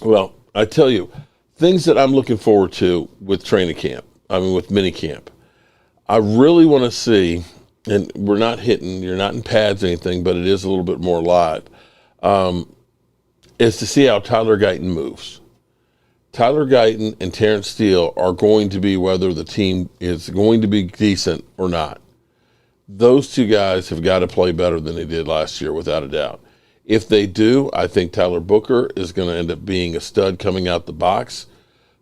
Well, I tell you, things that I'm looking forward to with training camp, with mini camp. I really want to see, and you're not in pads or anything, but it is a little bit more live, is to see how Tyler Guyton moves. Tyler Guyton and Terrence Steele are going to be whether the team is going to be decent or not. Those two guys have got to play better than they did last year, without a doubt. If they do, I think Tyler Booker is going to end up being a stud coming out the box,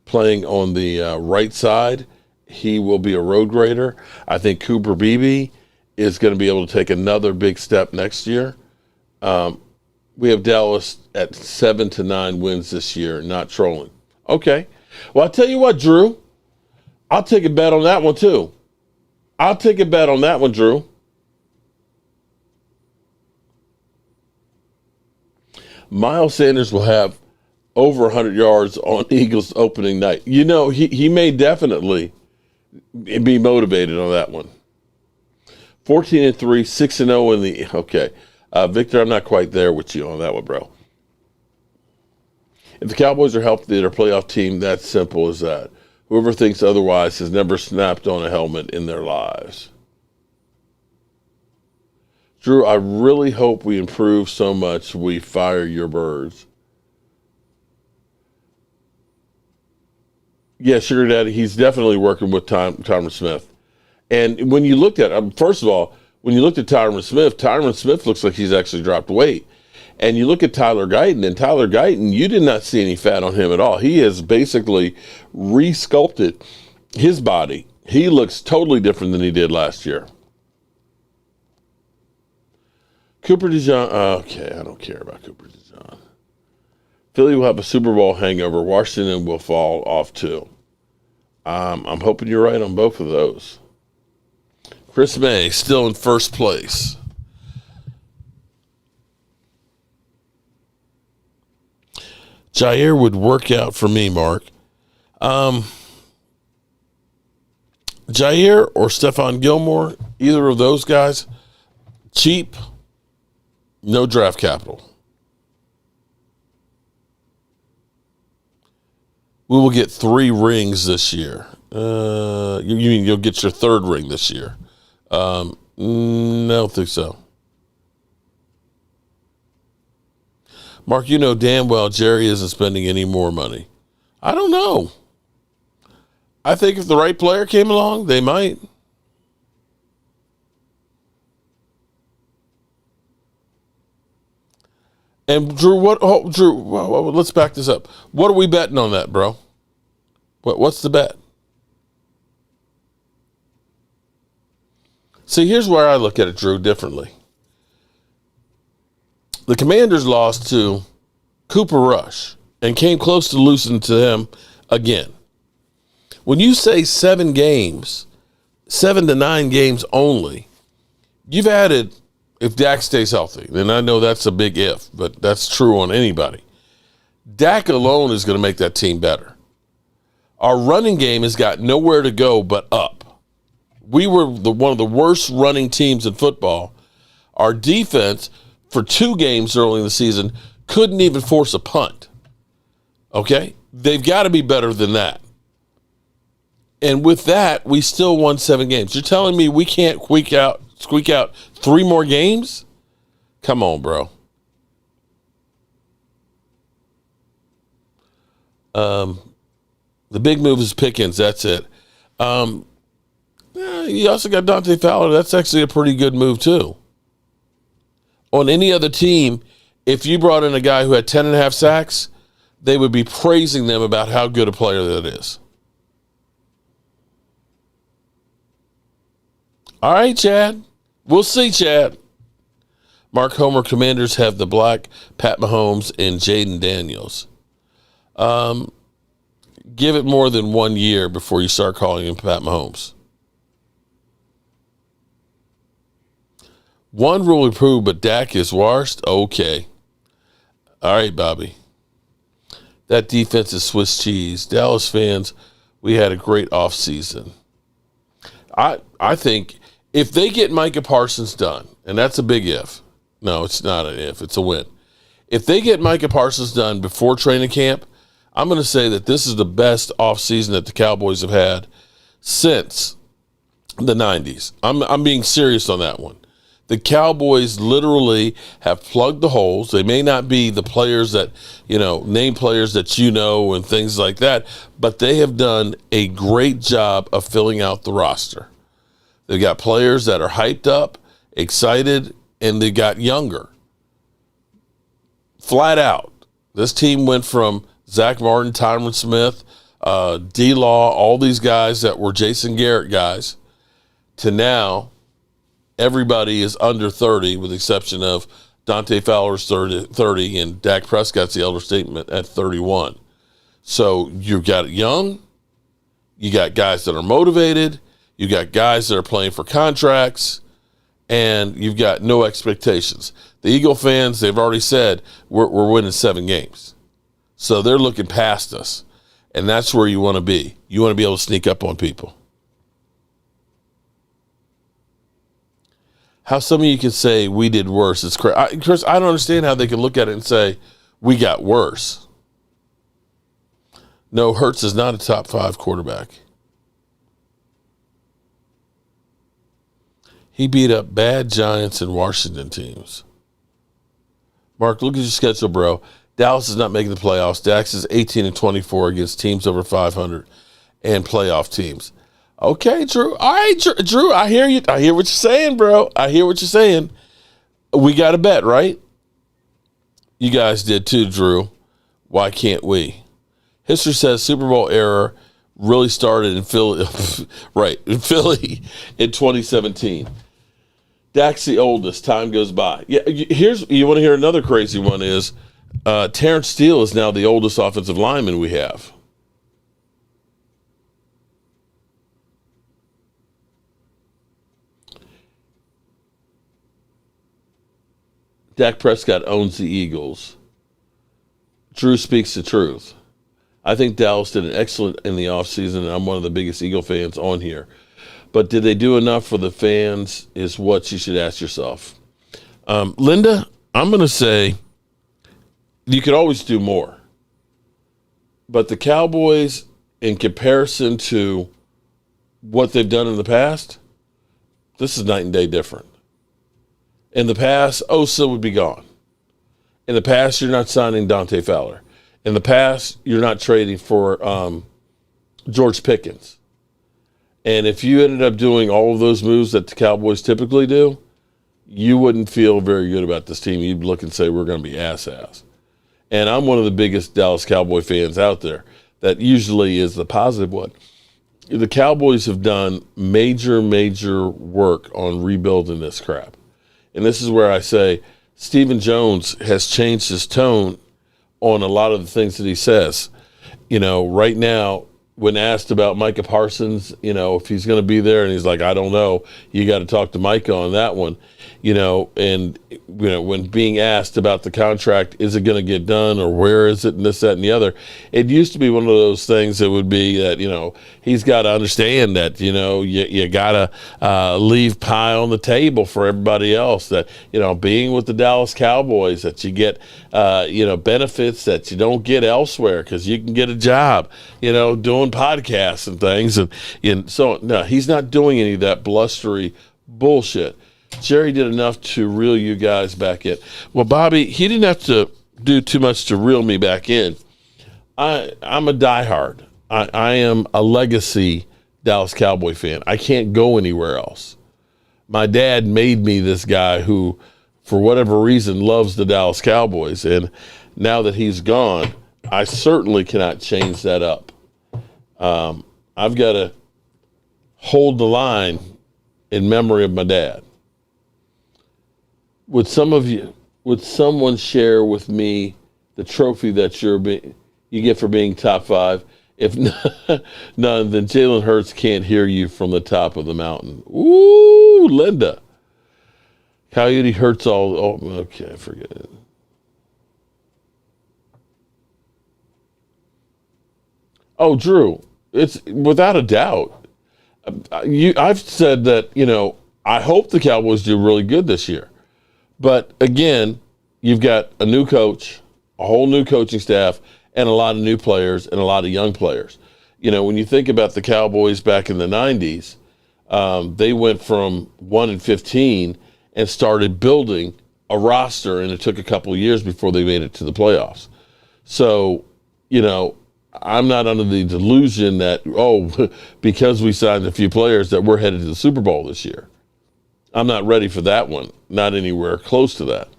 playing on the right side. He will be a road grader. I think Cooper Beebe is going to be able to take another big step next year. We have Dallas at 7 to 9 wins this year, not trolling. Okay. Well, I'll tell you what, Drew. I'll take a bet on that one, too. I'll take a bet on that one, Drew. Miles Sanders will have over 100 yards on Eagles opening night. You know, he may definitely be motivated on that one. 14-3, 6-0 in the – okay. Victor, I'm not quite there with you on that one, bro. If the Cowboys are healthy, they're a playoff team. That's simple as that. Whoever thinks otherwise has never snapped on a helmet in their lives. Drew, I really hope we improve so much we fire your birds. Yeah, Sugar Daddy, he's definitely working with Tyron Smith. And when you looked at, first of all, when you looked at Tyron Smith looks like he's actually dropped weight. And you look at Tyler Guyton, and Tyler Guyton, you did not see any fat on him at all. He has basically re-sculpted his body. He looks totally different than he did last year. Cooper DeJean, okay, I don't care about Cooper DeJean. Philly will have a Super Bowl hangover. Washington will fall off too. I'm hoping you're right on both of those. Chris May still in first place. Jair would work out for me, Mark. Jair or Stephon Gilmore, either of those guys, cheap, no draft capital. We will get 3 rings this year. You mean you'll get your 3rd ring this year? No, I don't think so. Mark, you know damn well Jerry isn't spending any more money. I don't know. I think if the right player came along, they might. And Drew, let's back this up. What are we betting on that, bro? What's the bet? See, here's where I look at it, Drew, differently. The Commanders lost to Cooper Rush and came close to losing to them again. When you say 7 games, 7 to 9 games only, you've added, if Dak stays healthy, then I know that's a big if, but that's true on anybody. Dak alone is going to make that team better. Our running game has got nowhere to go but up. We were one of the worst running teams in football. Our defense, for 2 games early in the season, couldn't even force a punt. Okay? They've got to be better than that. And with that, we still won 7 games. You're telling me we can't squeak out 3 more games? Come on, bro. The big move is Pickens. That's it. You also got Dante Fowler. That's actually a pretty good move, too. On any other team, if you brought in a guy who had 10.5 sacks, they would be praising them about how good a player that is. All right, Chad. We'll see, Chad. Mark Homer, Commanders have the black Pat Mahomes and Jaden Daniels. Give it more than 1 year before you start calling him Pat Mahomes. One rule approved, but Dak is washed? Okay. All right, Bobby. That defense is Swiss cheese. Dallas fans, we had a great offseason. I think if they get Micah Parsons done, and that's a big if. No, it's not an if. It's a win. If they get Micah Parsons done before training camp, I'm going to say that this is the best offseason that the Cowboys have had since the 90s. I'm being serious on that one. The Cowboys literally have plugged the holes. They may not be the players that, name players that and things like that, but they have done a great job of filling out the roster. They've got players that are hyped up, excited, and they got younger. Flat out. This team went from Zach Martin, Tyron Smith, D-Law, all these guys that were Jason Garrett guys, to now everybody is under 30 with the exception of Dante Fowler's 30 and Dak Prescott's the elder statement at 31. So you've got young, you got guys that are motivated, you got guys that are playing for contracts, and you've got no expectations. The Eagle fans, they've already said, we're winning 7 games. So they're looking past us, and that's where you want to be. You want to be able to sneak up on people. How some of you can say we did worse. It's crazy. Chris, I don't understand how they can look at it and say we got worse. No, Hurts is not a top 5 quarterback. He beat up bad Giants and Washington teams. Mark, look at your schedule, bro. Dallas is not making the playoffs. Dax is 18-24 against teams over 500 and playoff teams. Okay, Drew. All right, Drew, I hear you. I hear what you're saying, bro. I hear what you're saying. We got a bet, right? You guys did too, Drew. Why can't we? History says Super Bowl era really started in Philly, right, in Philly in 2017. Dak's the oldest. Time goes by. Yeah, you want to hear another crazy one is Terrence Steele is now the oldest offensive lineman we have. Dak Prescott owns the Eagles. Drew speaks the truth. I think Dallas did an excellent in the offseason, and I'm one of the biggest Eagle fans on here. But did they do enough for the fans is what you should ask yourself. Linda, I'm going to say you could always do more. But the Cowboys, in comparison to what they've done in the past, this is night and day different. In the past, Osa would be gone. In the past, you're not signing Dante Fowler. In the past, you're not trading for George Pickens. And if you ended up doing all of those moves that the Cowboys typically do, you wouldn't feel very good about this team. You'd look and say, we're going to be ass. And I'm one of the biggest Dallas Cowboy fans out there. That usually is the positive one. The Cowboys have done major work on rebuilding this crap. And this is where I say Stephen Jones has changed his tone on a lot of the things that he says. Right now, when asked about Micah Parsons, if he's going to be there, and he's like, I don't know, you got to talk to Micah on that one. And when being asked about the contract, is it going to get done or where is it and this, that, and the other, it used to be one of those things that would be that, he's got to understand that, you got to leave pie on the table for everybody else, that, being with the Dallas Cowboys, that you get, benefits that you don't get elsewhere because you can get a job, doing podcasts and things. And so, no, he's not doing any of that blustery bullshit. Jerry did enough to reel you guys back in. Well, Bobby, he didn't have to do too much to reel me back in. I'm a diehard. I am a legacy Dallas Cowboy fan. I can't go anywhere else. My dad made me this guy who, for whatever reason, loves the Dallas Cowboys. And now that he's gone, I certainly cannot change that up. I've got to hold the line in memory of my dad. Would someone share with me the trophy that you get for being top 5? If none, then Jalen Hurts can't hear you from the top of the mountain. Ooh, Linda. Coyote Hurts all. Oh, okay, forget it. Oh, Drew, it's without a doubt. I've said that, I hope the Cowboys do really good this year. But again, you've got a new coach, a whole new coaching staff, and a lot of new players and a lot of young players. When you think about the Cowboys back in the 90s, they went from 1-15 and started building a roster, and it took a couple of years before they made it to the playoffs. So, I'm not under the delusion that, because we signed a few players that we're headed to the Super Bowl this year. I'm not ready for that one. Not anywhere close to that.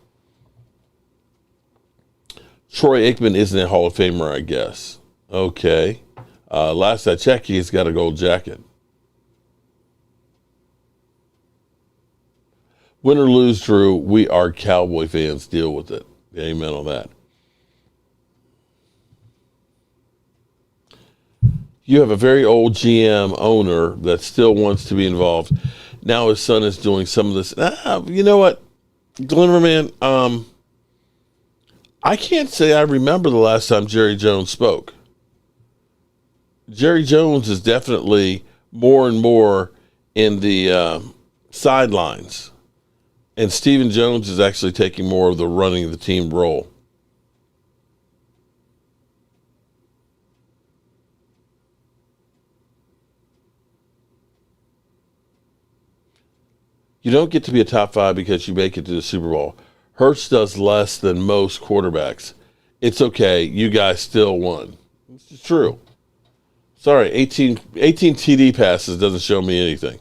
Troy Aikman isn't a Hall of Famer, I guess. Okay. Last I checked, he's got a gold jacket. Win or lose, Drew, we are Cowboy fans. Deal with it. Amen on that. You have a very old GM owner that still wants to be involved. Now his son is doing some of this. You know what, Glenverman? I can't say I remember the last time Jerry Jones spoke. Jerry Jones is definitely more and more in the sidelines. And Stephen Jones is actually taking more of the running the team role. You don't get to be a top 5 because you make it to the Super Bowl. Hurts does less than most quarterbacks. It's okay. You guys still won. It's true. Sorry, 18 TD passes doesn't show me anything.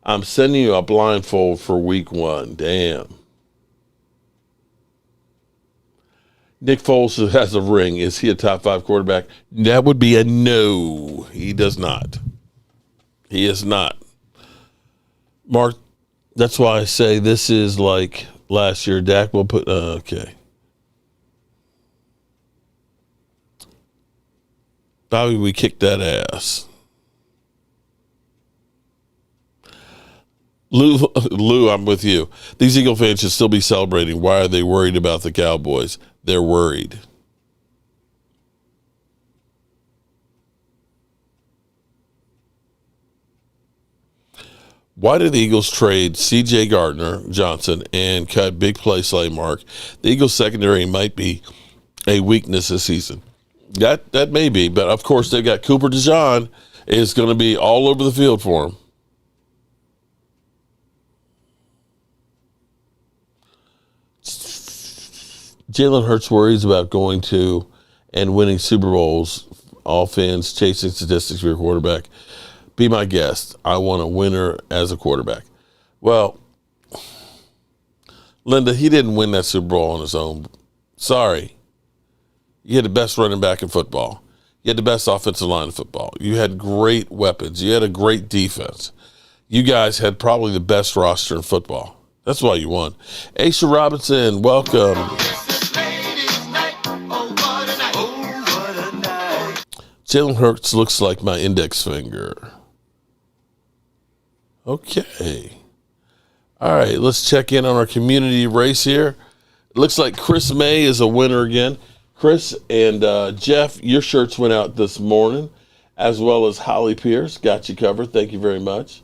I'm sending you a blindfold for week 1. Damn. Nick Foles has a ring. Is he a top 5 quarterback? That would be a no. He does not. He is not. Mark, that's why I say this is like last year. Dak will put, okay. Bobby, we kicked that ass. Lou, I'm with you. These Eagle fans should still be celebrating. Why are they worried about the Cowboys? They're worried. Why did the Eagles trade C.J. Gardner-Johnson and cut big play Slay Mark? The Eagles secondary might be a weakness this season. That may be, but of course they've got Cooper DeJean is going to be all over the field for him. Jalen Hurts worries about going to and winning Super Bowls. All fans chasing statistics for your quarterback. Be my guest. I want a winner as a quarterback. Well, Linda, he didn't win that Super Bowl on his own. Sorry. You had the best running back in football. You had the best offensive line in football. You had great weapons. You had a great defense. You guys had probably the best roster in football. That's why you won. Aisha Robinson, welcome. Jalen Hurts looks like my index finger. Okay. All right, let's check in on our community race here. It looks like Chris May is a winner again. Chris and Jeff, your shirts went out this morning, as well as Holly Pierce. Got you covered. Thank you very much.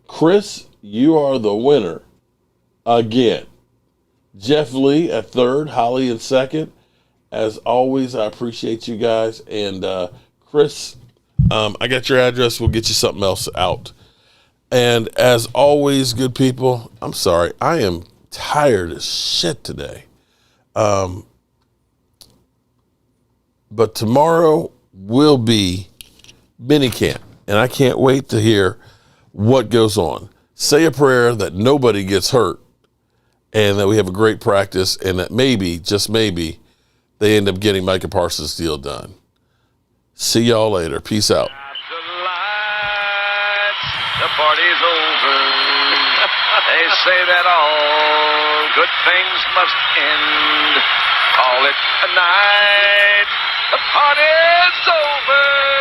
Chris, you are the winner again. Jeff Lee at third, Holly in second. As always, I appreciate you guys. And Chris, I got your address. We'll get you something else out. And as always, good people, I'm sorry. I am tired as shit today. But tomorrow will be mini camp. And I can't wait to hear what goes on. Say a prayer that nobody gets hurt. and that we have a great practice, and that maybe, just maybe, they end up getting Micah Parsons' deal done. See y'all later. Peace out. The party's over. They say that all good things must end. Call it a night. The party's over.